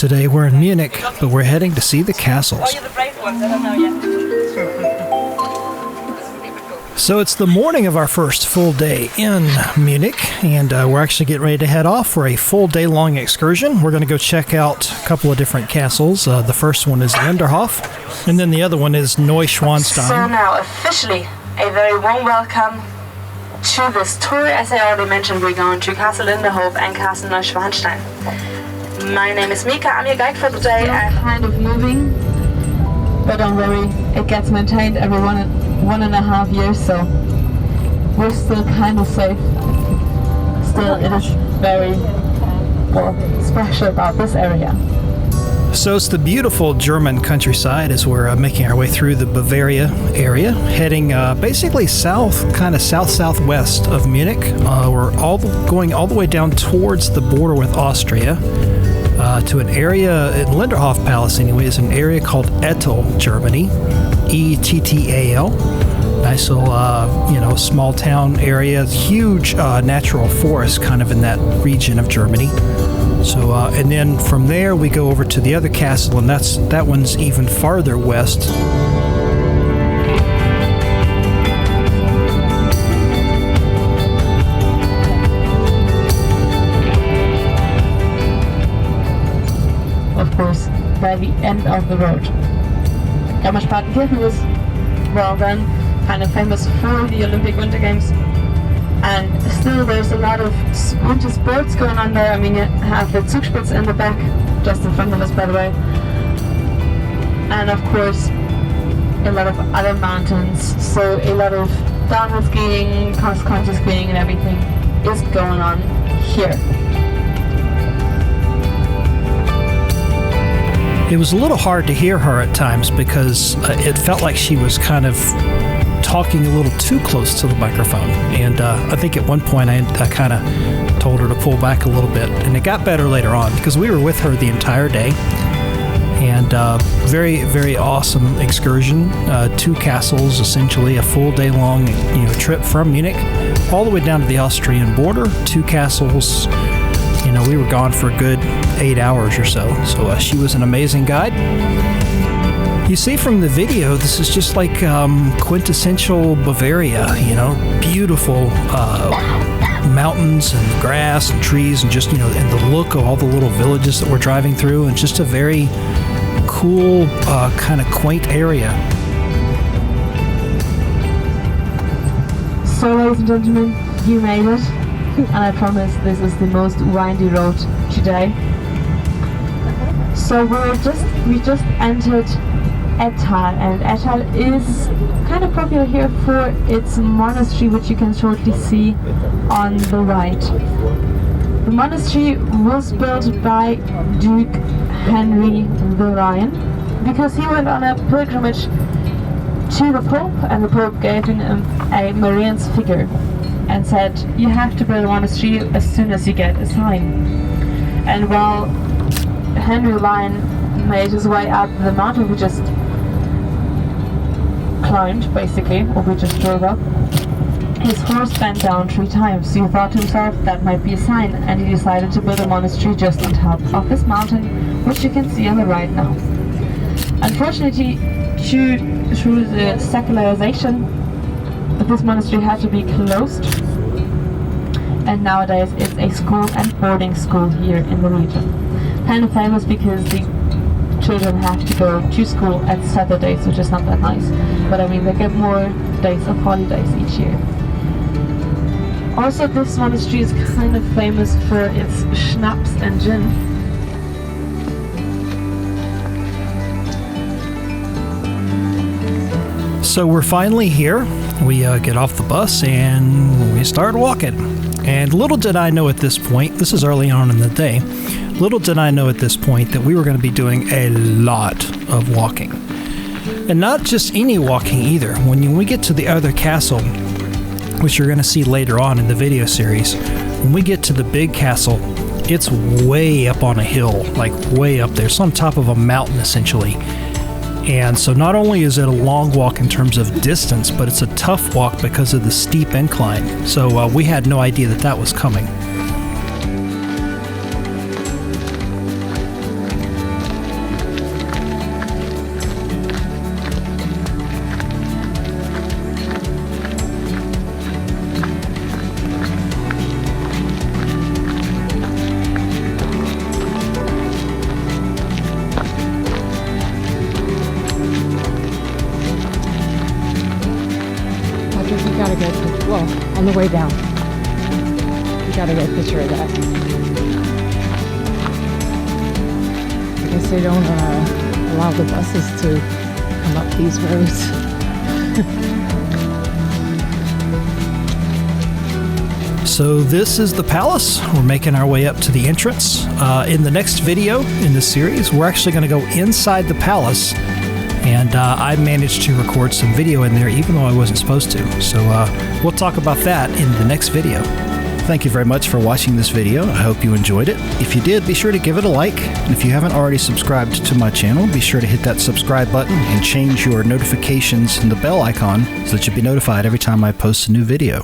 Today we're in Munich, but we're heading to see the castles. Oh, you're the brave ones, I don't know yet. So it's the morning of our first full day in Munich, and we're actually getting ready to head off for a full day-long excursion. We're going to go check out a couple of different castles. The first one is Linderhof, and then the other one is Neuschwanstein. So now, officially, a very warm welcome to this tour. As I already mentioned, we're going to Castle Linderhof and Castle Neuschwanstein. My name is Mika, I'm your guide for the day. I'm kind of moving, but don't worry, it gets maintained every 1.5 years, so we're still kind of safe. Still, it is very special about this area. So it's the beautiful German countryside as we're making our way through the Bavaria area, heading basically south, kind of south-southwest of Munich. We're going all the way down towards the border with Austria. To an area in Linderhof Palace, anyway, is an area called Ettal, Germany, Ettal. Nice little, small town area, huge natural forest, kind of in that region of Germany. So, and then from there we go over to the other castle, and that one's even farther west. By the end of the road. Garmisch-Partenkirchen is, well then, kind of famous for the Olympic Winter Games, and still there's a lot of winter sports going on there. I mean, you have the Zugspitze in the back, just in front of us by the way, and of course a lot of other mountains, so a lot of downhill skiing, cross-country skiing and everything is going on here. It was a little hard to hear her at times because it felt like she was kind of talking a little too close to the microphone. And I think at one point I kind of told her to pull back a little bit. And it got better later on because we were with her the entire day. And very, very awesome excursion. 2 castles, essentially a full day long trip from Munich all the way down to the Austrian border. 2 castles. We were gone for a good 8 hours or so. So she was an amazing guide. You see from the video, this is just like quintessential Bavaria, beautiful mountains and grass and trees and just, and the look of all the little villages that we're driving through, and just a very cool, kind of quaint area. So, ladies and gentlemen, you made it. And I promise this is the most windy road today. So we just entered Ettal, and Ettal is kind of popular here for its monastery, which you can shortly see on the right. The monastery was built by Duke Henry the Lion because he went on a pilgrimage to the Pope, and the Pope gave him a Marian's figure and said, you have to build a monastery as soon as you get a sign. And while Henry Lion made his way up the mountain, we just climbed, basically, or we just drove up, his horse bent down 3 times. So he thought to himself, that might be a sign, and he decided to build a monastery just on top of this mountain, which you can see on the right now. Unfortunately, due to the secularization, this monastery had to be closed, and nowadays it's a school and boarding school here in the region. Kind of famous because the children have to go to school at Saturdays, which is not that nice, but I mean they get more days of holidays each year. Also, this monastery is kind of famous for its schnapps and gin. So we're finally here. We get off the bus and we start walking. And little did I know at this point, this is early on in the day, little did I know at this point that we were going to be doing a lot of walking. And not just any walking either. When we get to the other castle, which you're going to see later on in the video series, when we get to the big castle, it's way up on a hill, like way up there. It's on top of a mountain essentially. And so not only is it a long walk in terms of distance, but it's a tough walk because of the steep incline. So we had no idea that was coming. the way down. You gotta get a picture of that. I guess they don't allow the buses to come up these roads. So this is the palace. We're making our way up to the entrance. In the next video in this series, we're actually going to go inside the palace, and I managed to record some video in there even though I wasn't supposed to. So we'll talk about that in the next video. Thank you very much for watching this video. I hope you enjoyed it. If you did, be sure to give it a like. And if you haven't already subscribed to my channel, be sure to hit that subscribe button and change your notifications in the bell icon so that you'll be notified every time I post a new video.